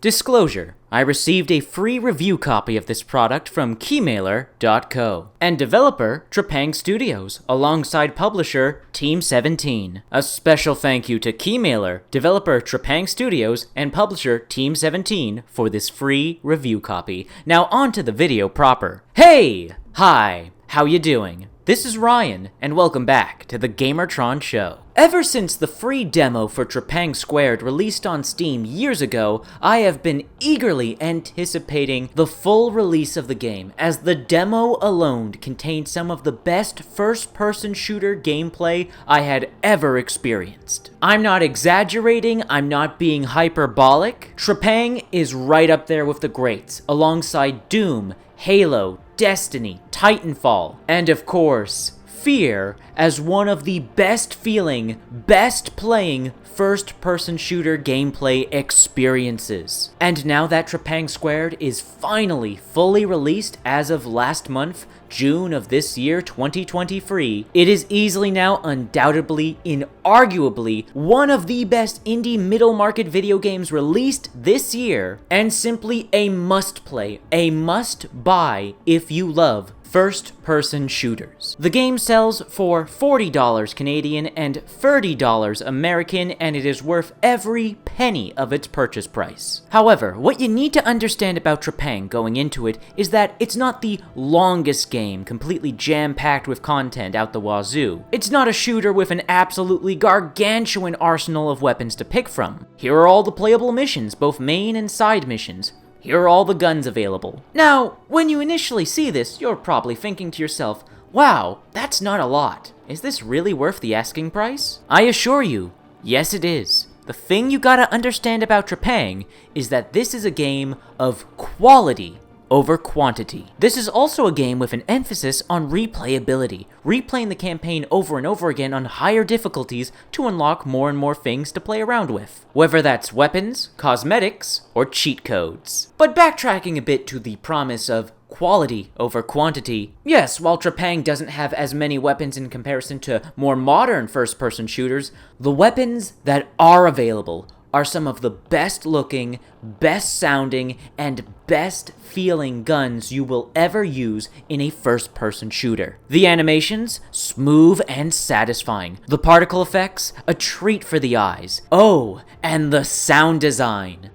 Disclosure: I received a free review copy of this product from keymailer.co and developer Trepang2 alongside publisher Team 17. A special thank you to Keymailer, developer Trepang2 and publisher Team 17 for this free review copy. Now on to the video proper. Hey! Hi! How you doing? This is Ryan, and welcome back to the Gamertron Show. Ever since the free demo for Trepang2 released on Steam years ago, I have been eagerly anticipating the full release of the game, as the demo alone contained some of the best first-person shooter gameplay I had ever experienced. I'm not exaggerating, I'm not being hyperbolic. Trepang is right up there with the greats, alongside Doom, Halo, Destiny, Titanfall, and of course, Fear as one of the best feeling, best playing first-person shooter gameplay experiences. And now that Trepang2 is finally fully released as of last month, June of this year, 2023, it is easily now undoubtedly, inarguably, one of the best indie middle market video games released this year, and simply a must-play, a must-buy if you love first-person shooters. The game sells for $40 Canadian and $30 American, and it is worth every penny of its purchase price. However, what you need to understand about Trepang going into it is that it's not the longest game completely jam-packed with content out the wazoo. It's not a shooter with an absolutely gargantuan arsenal of weapons to pick from. Here are all the playable missions, both main and side missions. Here are all the guns available. Now, when you initially see this, you're probably thinking to yourself, wow, that's not a lot. Is this really worth the asking price? I assure you, yes it is. The thing you gotta understand about Trepang is that this is a game of quality over quantity. This is also a game with an emphasis on replayability, replaying the campaign over and over again on higher difficulties to unlock more and more things to play around with, whether that's weapons, cosmetics, or cheat codes. But backtracking a bit to the promise of quality over quantity, yes, while Trepang doesn't have as many weapons in comparison to more modern first-person shooters, the weapons that are available are some of the best looking, best sounding, and best feeling guns you will ever use in a first-person shooter. The animations, smooth and satisfying. The particle effects, a treat for the eyes. Oh, and the sound design.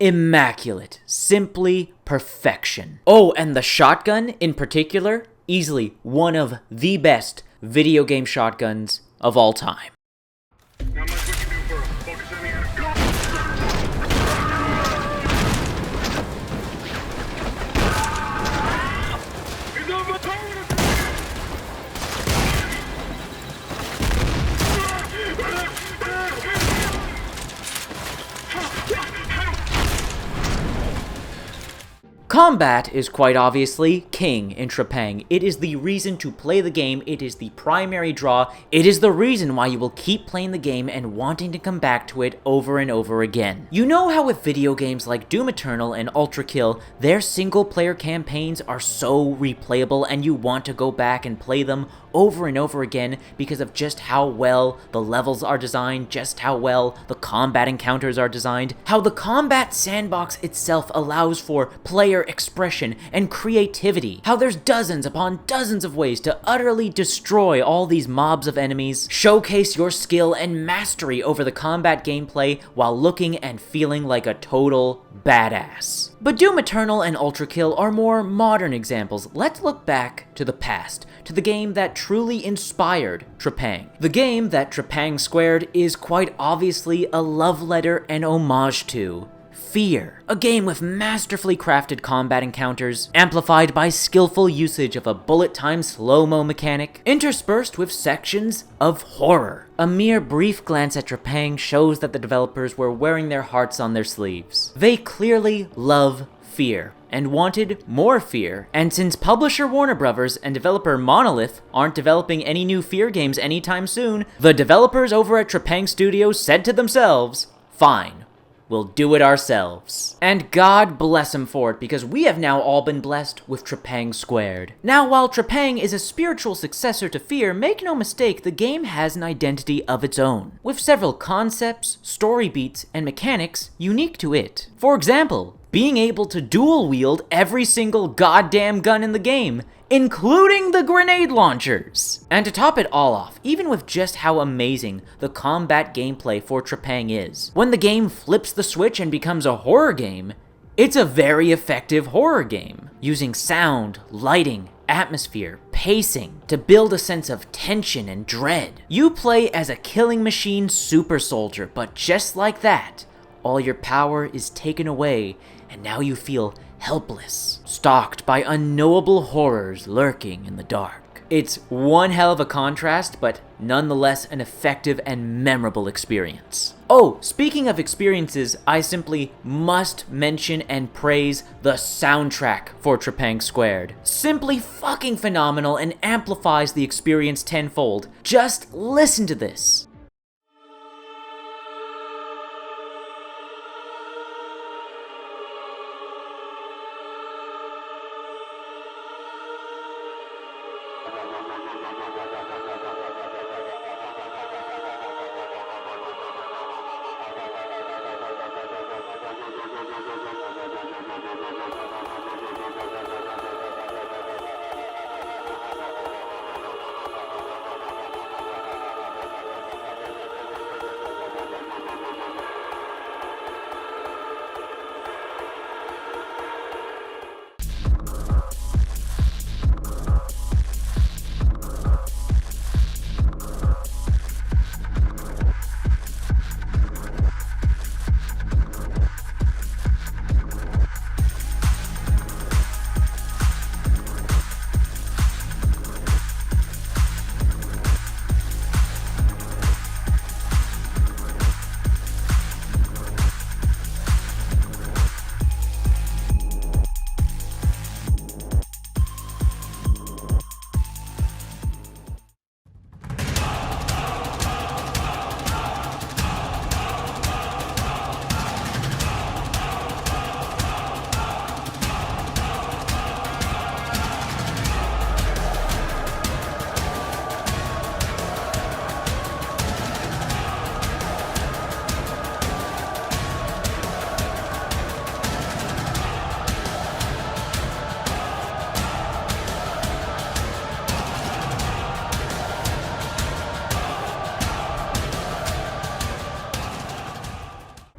Immaculate. Simply perfection. Oh, and the shotgun in particular, easily one of the best video game shotguns of all time. Combat is quite obviously king in Trepang. It is the reason to play the game, it is the primary draw, it is the reason why you will keep playing the game and wanting to come back to it over and over again. You know how with video games like Doom Eternal and Ultra Kill, their single-player campaigns are so replayable and you want to go back and play them over and over again because of just how well the levels are designed, just how well the combat encounters are designed, how the combat sandbox itself allows for player expression and creativity, how there's dozens upon dozens of ways to utterly destroy all these mobs of enemies, showcase your skill and mastery over the combat gameplay while looking and feeling like a total badass. But Doom Eternal and Ultra Kill are more modern examples. Let's look back to the past, to the game that truly inspired Trepang. The game that Trepang2 is quite obviously a love letter and homage to. Fear, a game with masterfully crafted combat encounters, amplified by skillful usage of a bullet time slow-mo mechanic, interspersed with sections of horror. A mere brief glance at Trepang shows that the developers were wearing their hearts on their sleeves. They clearly love fear, and wanted more fear, and since publisher Warner Bros. And developer Monolith aren't developing any new Fear games anytime soon, the developers over at Trepang2 said to themselves, fine, we'll do it ourselves. And God bless them for it, because we have now all been blessed with Trepang Squared. Now, while Trepang is a spiritual successor to Fear, make no mistake, the game has an identity of its own, with several concepts, story beats, and mechanics unique to it. For example, being able to dual wield every single goddamn gun in the game, including the grenade launchers. And to top it all off, even with just how amazing the combat gameplay for Trepang is, when the game flips the switch and becomes a horror game, it's a very effective horror game, using sound, lighting, atmosphere, pacing to build a sense of tension and dread. You play as a killing machine super soldier, but just like that, all your power is taken away, and now you feel helpless, stalked by unknowable horrors lurking in the dark. It's one hell of a contrast, but nonetheless an effective and memorable experience. Oh, speaking of experiences, I simply must mention and praise the soundtrack for Trepang Squared. Simply fucking phenomenal and amplifies the experience tenfold. Just listen to this.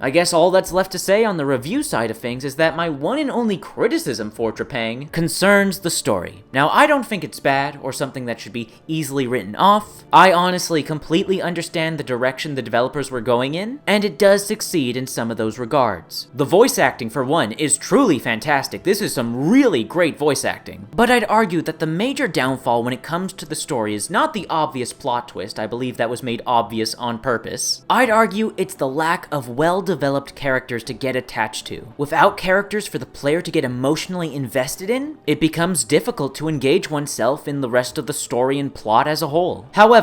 I guess all that's left to say on the review side of things is that my one and only criticism for Trepang concerns the story. Now, I don't think it's bad or something that should be easily written off. I honestly completely understand the direction the developers were going in, and it does succeed in some of those regards. The voice acting, for one, is truly fantastic. This is some really great voice acting. But I'd argue that the major downfall when it comes to the story is not the obvious plot twist. I believe that was made obvious on purpose. I'd argue it's the lack of well-developed characters to get attached to. Without characters for the player to get emotionally invested in, it becomes difficult to engage oneself in the rest of the story and plot as a whole. However,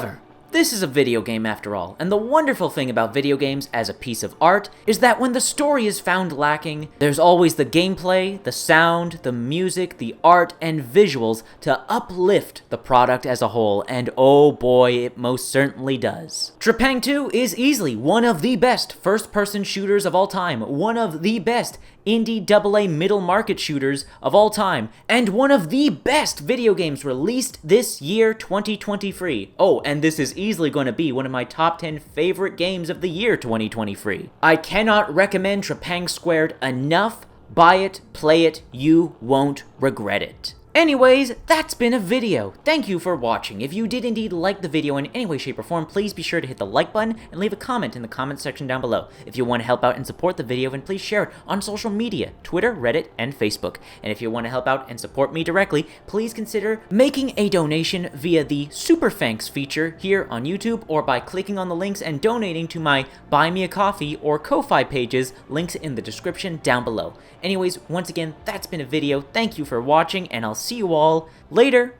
this is a video game after all, and the wonderful thing about video games as a piece of art is that when the story is found lacking, there's always the gameplay, the sound, the music, the art, and visuals to uplift the product as a whole, and oh boy, it most certainly does. Trepang2 is easily one of the best first-person shooters of all time, one of the best indie AA middle market shooters of all time, and one of the best video games released this year 2023. Oh, and this is easily going to be one of my top 10 favorite games of the year 2023. I cannot recommend Trepang Squared enough. Buy it, play it, you won't regret it. Anyways, that's been a video. Thank you for watching. If you did indeed like the video in any way, shape, or form, please be sure to hit the like button and leave a comment in the comment section down below. If you want to help out and support the video, then please share it on social media, Twitter, Reddit, and Facebook. And if you want to help out and support me directly, please consider making a donation via the Super Thanks feature here on YouTube, or by clicking on the links and donating to my Buy Me a Coffee or Ko-Fi pages, links in the description down below. Anyways, once again, that's been a video. Thank you for watching, and I'll see you all later.